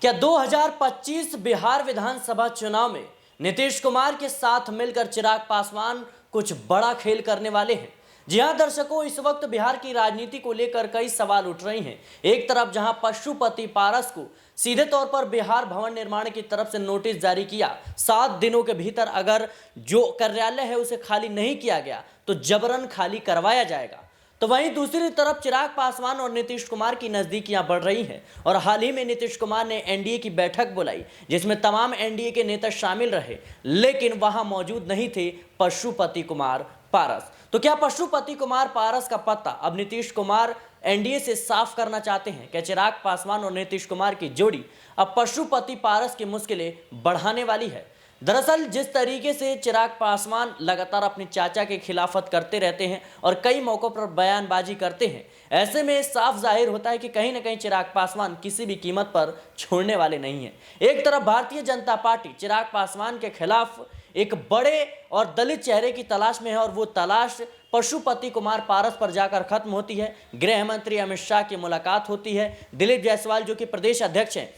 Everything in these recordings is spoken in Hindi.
क्या 2025 बिहार विधानसभा चुनाव में नीतीश कुमार के साथ मिलकर चिराग पासवान कुछ बड़ा खेल करने वाले हैं? जी हां दर्शकों, इस वक्त बिहार की राजनीति को लेकर कई सवाल उठ रहे हैं। एक तरफ जहां पशुपति पारस को सीधे तौर पर बिहार भवन निर्माण की तरफ से नोटिस जारी किया, 7 दिनों के भीतर अगर जो कार्यालय है उसे खाली नहीं किया गया तो जबरन खाली करवाया जाएगा। तो वहीं दूसरी तरफ चिराग पासवान और नीतीश कुमार की नजदीकियां बढ़ रही हैं और हाल ही में नीतीश कुमार ने एनडीए की बैठक बुलाई जिसमें तमाम एनडीए के नेता शामिल रहे, लेकिन वहां मौजूद नहीं थे पशुपति कुमार पारस। तो क्या पशुपति कुमार पारस का पत्ता अब नीतीश कुमार एनडीए से साफ करना चाहते हैं? क्या चिराग पासवान और नीतीश कुमार की जोड़ी अब पशुपति पारस की मुश्किलें बढ़ाने वाली है? दरअसल जिस तरीके से चिराग पासवान लगातार अपने चाचा के खिलाफत करते रहते हैं और कई मौकों पर बयानबाजी करते हैं, ऐसे में साफ जाहिर होता है कि कहीं ना कहीं चिराग पासवान किसी भी कीमत पर छोड़ने वाले नहीं हैं। एक तरफ भारतीय जनता पार्टी चिराग पासवान के खिलाफ एक बड़े और दलित चेहरे की तलाश में है और वो तलाश पशुपति कुमार पारस पर जाकर खत्म होती है। गृह मंत्री अमित शाह की मुलाकात होती है, दिलीप जायसवाल जो कि प्रदेश अध्यक्ष हैं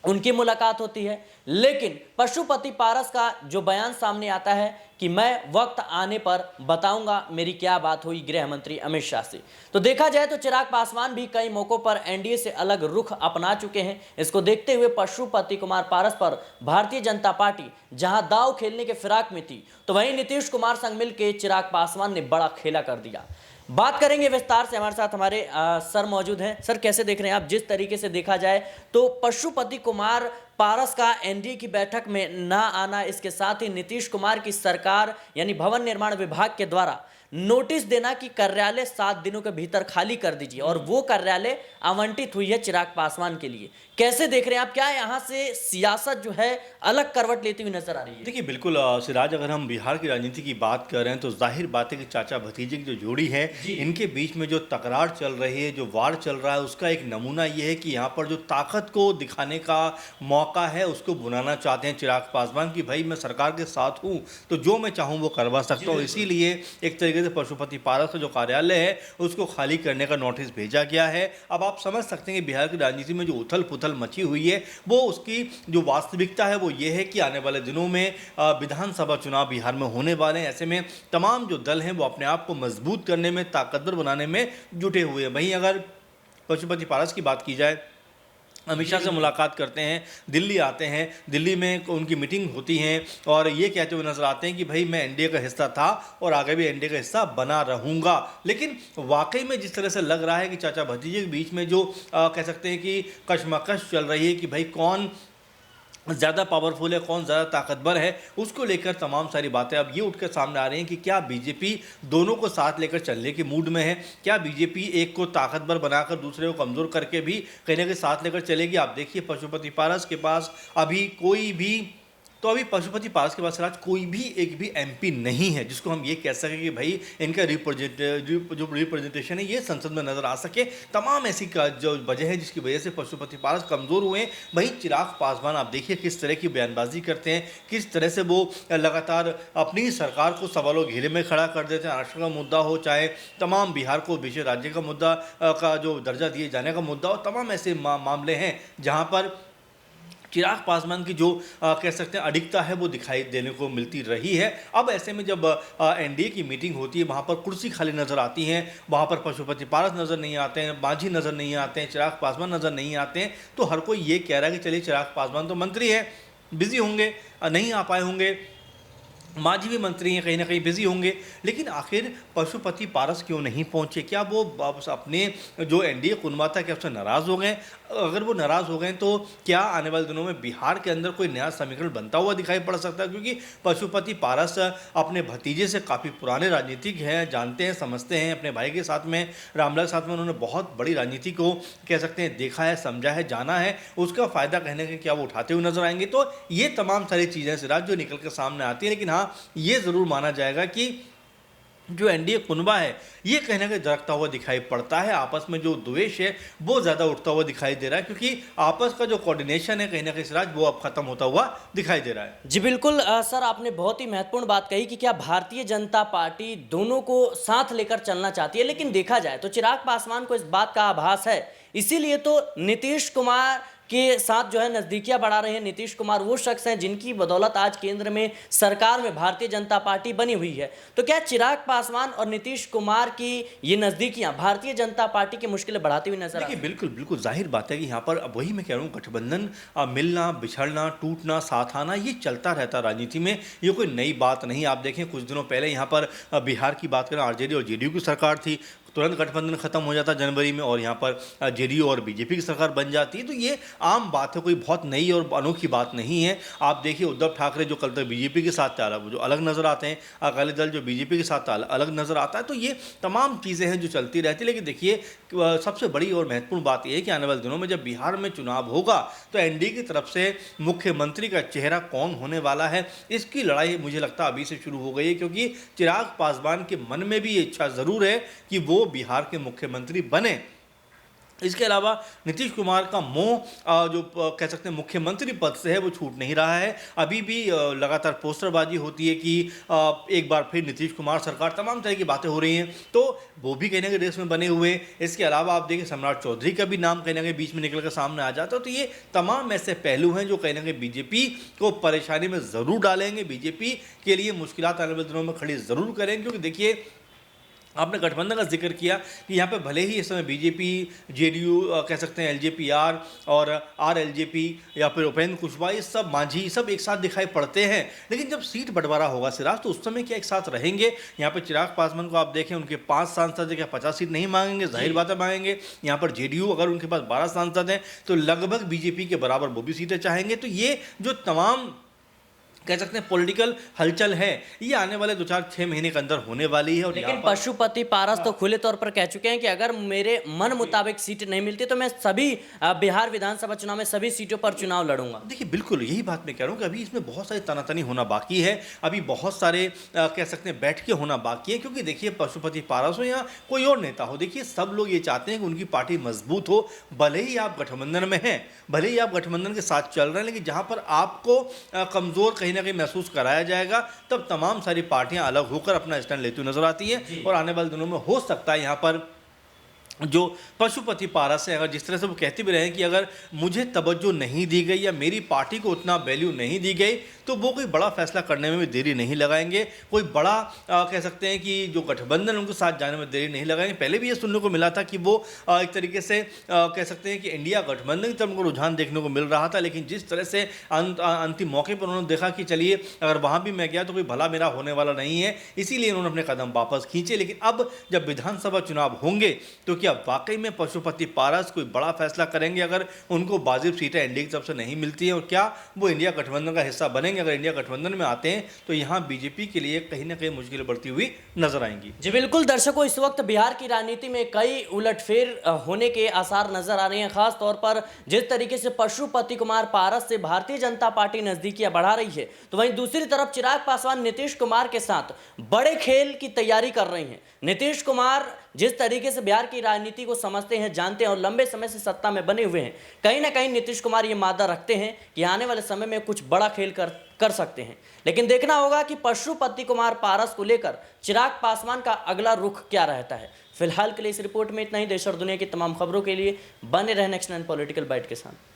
उनकी मुलाकात होती है, लेकिन पशुपति पारस का जो बयान सामने आता है कि मैं वक्त आने पर बताऊंगा मेरी क्या बात हुई गृह मंत्री अमित शाह से। तो देखा जाए तो चिराग पासवान भी कई मौकों पर एनडीए से अलग रुख अपना चुके हैं। इसको देखते हुए पशुपति कुमार पारस पर भारतीय जनता पार्टी जहां दांव खेलने के फिराक में थी, तो वहीं नीतीश कुमार संग मिलकर चिराग पासवान ने बड़ा खेला कर दिया। बात करेंगे विस्तार से, हमारे साथ हमारे सर मौजूद हैं। सर, कैसे देख रहे हैं आप? जिस तरीके से देखा जाए तो पशुपति कुमार पारस का एनडीए की बैठक में ना आना, इसके साथ ही नीतीश कुमार की सरकार यानी भवन निर्माण विभाग के द्वारा नोटिस देना कि कार्यालय 7 दिनों के भीतर खाली कर दीजिए और वो कार्यालय आवंटित हुई है चिराग पासवान के लिए, कैसे देख रहे हैं आप? क्या यहाँ से सियासत जो है अलग करवट लेती हुई नजर आ रही है? देखिए बिल्कुल सिराज, अगर हम बिहार की राजनीति की बात कर रहे हैं तो जाहिर बात है कि चाचा भतीजे की जो जोड़ी है, इनके बीच में जो तकरार चल रही है, जो वार चल रहा है, उसका एक नमूना ये है कि यहाँ पर जो ताकत को दिखाने का मौका है उसको बुलाना चाहते हैं चिराग पासवान कि भाई मैं सरकार के साथ हूँ तो जो मैं चाहूँ वो करवा सकता हूँ। इसीलिए एक तरीके से पशुपति पारस का जो कार्यालय है उसको खाली करने का नोटिस भेजा गया है। अब आप समझ सकते हैं कि बिहार की राजनीति में जो उथल पुथल मची हुई है वो उसकी जो वास्तविकता है वो ये है कि आने वाले दिनों में विधानसभा चुनाव बिहार में होने वाले हैं। ऐसे में तमाम जो दल हैं वो अपने आप को मजबूत करने में, ताकतवर बनाने में जुटे हुए हैं। वहीं अगर पशुपति पारस की बात की जाए, अमित शाह से मुलाकात करते हैं, दिल्ली आते हैं, दिल्ली में उनकी मीटिंग होती है और ये कहते हुए नजर आते हैं कि भाई मैं एनडीए का हिस्सा था और आगे भी एनडीए का हिस्सा बना रहूँगा। लेकिन वाकई में जिस तरह से लग रहा है कि चाचा भतीजे के बीच में जो कह सकते हैं कि कशमकश चल रही है कि भाई कौन ज़्यादा पावरफुल है, कौन ज़्यादा ताकतवर है, उसको लेकर तमाम सारी बातें अब ये उठकर सामने आ रही हैं कि क्या बीजेपी दोनों को साथ लेकर चलने के मूड में है? क्या बीजेपी एक को ताकतवर बनाकर दूसरे को कमज़ोर करके भी कहीं ना कहीं साथ लेकर चलेगी? आप देखिए पशुपति पारस के पास अभी पशुपति पारस के पास राज कोई भी एक भी एमपी नहीं है जिसको हम ये कह सकें कि भाई इनका जो रिप्रेजेंटेशन है ये संसद में नजर आ सके। तमाम ऐसी जो वजह है जिसकी वजह से पशुपति पारस कमज़ोर हुए हैं। वहीं चिराग पासवान आप देखिए किस तरह की बयानबाजी करते हैं, किस तरह से वो लगातार अपनी सरकार को सवालों घेरे में खड़ा कर देते हैं। आरक्षण का मुद्दा हो, चाहे तमाम बिहार को विशेष राज्य का मुद्दा का जो दर्जा दिए जाने का मुद्दा हो, तमाम ऐसे मामले हैं जहाँ पर चिराग पासवान की जो कह सकते हैं अडिगता है वो दिखाई देने को मिलती रही है। अब ऐसे में जब एनडीए की मीटिंग होती है, वहाँ पर कुर्सी खाली नज़र आती हैं, वहाँ पर पशुपति पारस नज़र नहीं आते हैं, मांझी नज़र नहीं आते हैं, चिराग पासवान नज़र नहीं आते हैं, तो हर कोई ये कह रहा है कि चलिए चिराग पासवान तो मंत्री है, बिजी होंगे, नहीं आ पाए होंगे, मांझी भी मंत्री हैं, कहीं ना कहीं बिजी होंगे, लेकिन आखिर पशुपति पारस क्यों नहीं पहुंचे? क्या वो अपने जो एनडीए कुनबा था क्या उससे नाराज़ हो गए? अगर वो नाराज़ हो गए तो क्या आने वाले दिनों में बिहार के अंदर कोई नया समीकरण बनता हुआ दिखाई पड़ सकता है? क्योंकि पशुपति पारस अपने भतीजे से काफ़ी पुराने राजनीतिक हैं, जानते हैं, समझते हैं। अपने भाई के साथ में, रामलाल के साथ में उन्होंने बहुत बड़ी राजनीति को कह सकते हैं देखा है, समझा है, जाना है। उसका फ़ायदा कहने के क्या वो उठाते हुए नजर आएंगे? तो ये तमाम सारी चीज़ें सिराज जो निकल कर सामने आती है। लेकिन हाँ, ये ज़रूर माना जाएगा कि जो एनडीए कुनबा है ये कहीं ना कहीं दरकता हुआ दिखाई पड़ता है। आपस में जो द्वेष है वो ज़्यादा उठता हुआ दिखाई दे रहा है, क्योंकि आपस का जो कोऑर्डिनेशन है कहीं ना कहीं सिराज वो अब खत्म होता हुआ दिखाई दे रहा है। जी बिल्कुल सर, आपने बहुत ही महत्वपूर्ण बात कही कि क्या भारतीय जनता पार्टी दोनों को साथ लेकर चलना चाहती है, लेकिन देखा जाए तो चिराग पासवान को इस बात का आभास है, इसीलिए तो नीतीश कुमार के साथ जो है नजदीकियां बढ़ा रहे हैं। नीतीश कुमार वो शख्स हैं जिनकी बदौलत आज केंद्र में सरकार में भारतीय जनता पार्टी बनी हुई है। तो क्या चिराग पासवान और नीतीश कुमार की ये नजदीकियां भारतीय जनता पार्टी की मुश्किलें बढ़ाती हुई नजर आ रही देखिए बिल्कुल बिल्कुल जाहिर बात है कि यहाँ पर अब वही मैं कह रहा हूँ, गठबंधन मिलना बिछड़ना टूटना साथ आना ये चलता रहता राजनीति में, ये कोई नई बात नहीं। आप देखें कुछ दिनों पहले यहाँ पर बिहार की बात करें, आरजेडी और जेडीयू की सरकार थी, तुरंत गठबंधन खत्म हो जाता जनवरी में और यहाँ पर जेडीयू और बीजेपी की सरकार बन जाती है। तो ये आम बात है, कोई बहुत नई और अनोखी बात नहीं है। आप देखिए उद्धव ठाकरे जो कल तक बीजेपी के साथ था वो जो अलग नजर आते हैं, अकाली दल जो बीजेपी के साथ अलग नजर आता है। तो ये तमाम चीज़ें हैं जो चलती रहती है। लेकिन देखिए सबसे बड़ी और महत्वपूर्ण बात यह है कि आने वाले दिनों में जब बिहार में चुनाव होगा तो एनडीए की तरफ से मुख्यमंत्री का चेहरा कौन होने वाला है, इसकी लड़ाई मुझे लगता है अभी से शुरू हो गई है। क्योंकि चिराग पासवान के मन में भी ये इच्छा ज़रूर है कि वो बिहार के मुख्यमंत्री बने। इसके अलावा नीतीश कुमार का मोह जो कह सकते हैं मुख्यमंत्री पद से है वो छूट नहीं रहा है। अभी भी लगातार पोस्टरबाजी होती है कि एक बार फिर नीतीश कुमार सरकार, तमाम तरह की बातें हो रही हैं, तो वो भी कहीं ना कहीं रेस में बने हुए। इसके अलावा आप देखिए सम्राट चौधरी का भी नाम कहीं ना कहीं बीच में निकल कर सामने आ जाता है। तो ये तमाम ऐसे पहलू हैं जो कहीं ना कहीं बीजेपी को परेशानी में ज़रूर डालेंगे, बीजेपी के लिए मुश्किलात आने वाले दिनों में खड़ी ज़रूर करेंगे। क्योंकि देखिए आपने गठबंधन का जिक्र किया कि यहाँ पे भले ही इस समय बीजेपी, जेडीयू कह सकते हैं, एलजेपी-आर और आरएलजेपी या फिर उपेंद्र कुशवाहा, ये सब मांझी सब एक साथ दिखाई पड़ते हैं, लेकिन जब सीट बंटवारा होगा सिराज तो उस समय क्या एक साथ रहेंगे? यहाँ पे चिराग पासवान को आप देखें, उनके 5 सांसद है, क्या 50 सीट नहीं मांगेंगे? जाहिर बात है मांगेंगे। यहाँ पर जेडीयू अगर उनके पास 12 सांसद हैं तो लगभग बीजेपी के बराबर वो भी सीटें चाहेंगे। तो ये जो तमाम कह सकते हैं पॉलिटिकल हलचल है, ये आने वाले 2-4-6 महीने के अंदर होने वाली है। और लेकिन पशुपति पारस तो खुले तौर पर कह चुके हैं कि अगर मेरे मन मुताबिक सीट नहीं मिलती तो मैं सभी बिहार विधानसभा चुनाव में सभी सीटों पर चुनाव लड़ूंगा। देखिए बिल्कुल यही बात मैं कह रहा हूँ कि अभी इसमें बहुत सारी तनातनी होना बाकी है, अभी बहुत सारे कह सकते हैं बैठ के होना बाकी है। क्योंकि देखिए पशुपति पारस हो या कोई और नेता हो, देखिए सब लोग ये चाहते हैं कि उनकी पार्टी मजबूत हो। भले ही आप गठबंधन में हैं, भले ही आप गठबंधन के साथ चल रहे हैं, लेकिन जहाँ पर आपको कमज़ोर कहीं ना कहीं महसूस कराया जाएगा तब तमाम सारी पार्टियां अलग होकर अपना स्टैंड लेती हुई नजर आती हैं। और आने वाले दिनों में हो सकता है यहाँ पर जो पशुपति पारस है, अगर जिस तरह से वो कहते भी रहे कि अगर मुझे तवज्जो नहीं दी गई या मेरी पार्टी को उतना वैल्यू नहीं दी गई तो वो कोई बड़ा फैसला करने में भी देरी नहीं लगाएंगे, कोई बड़ा कह सकते हैं कि जो गठबंधन उनके साथ जाने में देरी नहीं लगाएंगे। पहले भी ये सुनने को मिला था कि वो एक तरीके से कह सकते हैं कि इंडिया गठबंधन की तरफ उनको रुझान देखने को मिल रहा था, लेकिन जिस तरह से अंतिम मौके पर उन्होंने देखा कि चलिए अगर वहाँ भी मैं गया तो कोई भला मेरा होने वाला नहीं है, इसीलिए उन्होंने अपने कदम वापस खींचे। लेकिन अब जब विधानसभा चुनाव होंगे तो क्या वाकई में पशुपति पारस कोई बड़ा फैसला करेंगे अगर उनको वाजिब सीटें एनडीए की तरफ से नहीं मिलती हैं? और क्या वो इंडिया गठबंधन का हिस्सा बनेंगे? अगर इंडिया गठबंधन में आते हैं तो यहाँ बीजेपी के लिए कहीं ना कहीं मुश्किलें बढ़ती हुई नजर आएंगी। जी बिल्कुल दर्शकों, इस वक्त बिहार की राजनीति में कई उलटफेर होने के आसार नजर आ रहे हैं। खास तौर पर जिस तरीके से पशुपति कुमार पारस से भारतीय जनता पार्टी नजदीकियां बढ़ा रही है, तो वहीं दूसरी तरफ चिराग पासवान नीतीश कुमार के साथ बड़े खेल की तैयारी कर रही हैं। नीतीश कुमार जिस तरीके से बिहार की राजनीति को समझते हैं, जानते हैं और लंबे समय से सत्ता में बने हुए हैं, कहीं ना कहीं नीतीश कुमार ये मादा रखते हैं कि आने वाले समय में कुछ बड़ा खेल कर सकते हैं। लेकिन देखना होगा कि पशुपति कुमार पारस को लेकर चिराग पासवान का अगला रुख क्या रहता है। फिलहाल के लिए इस रिपोर्ट में इतना ही। देश और दुनिया की तमाम खबरों के लिए बने रहे नेक्स्ट 9 पॉलिटिकल बाइट के साथ।